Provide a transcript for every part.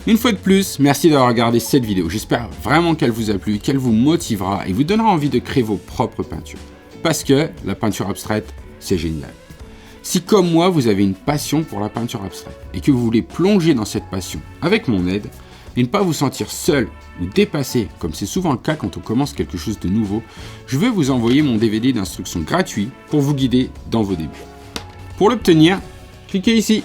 Une fois de plus, merci d'avoir regardé cette vidéo. J'espère vraiment qu'elle vous a plu, qu'elle vous motivera et vous donnera envie de créer vos propres peintures. Parce que la peinture abstraite, c'est génial. Si comme moi, vous avez une passion pour la peinture abstraite et que vous voulez plonger dans cette passion avec mon aide et ne pas vous sentir seul ou dépassé, comme c'est souvent le cas quand on commence quelque chose de nouveau, je veux vous envoyer mon DVD d'instructions gratuit pour vous guider dans vos débuts. Pour l'obtenir, cliquez ici.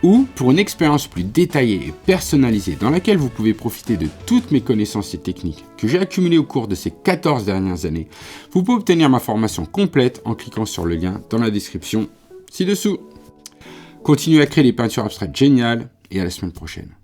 Ou pour une expérience plus détaillée et personnalisée dans laquelle vous pouvez profiter de toutes mes connaissances et techniques que j'ai accumulées au cours de ces 14 dernières années, vous pouvez obtenir ma formation complète en cliquant sur le lien dans la description ci-dessous. Continuez à créer des peintures abstraites géniales et à la semaine prochaine.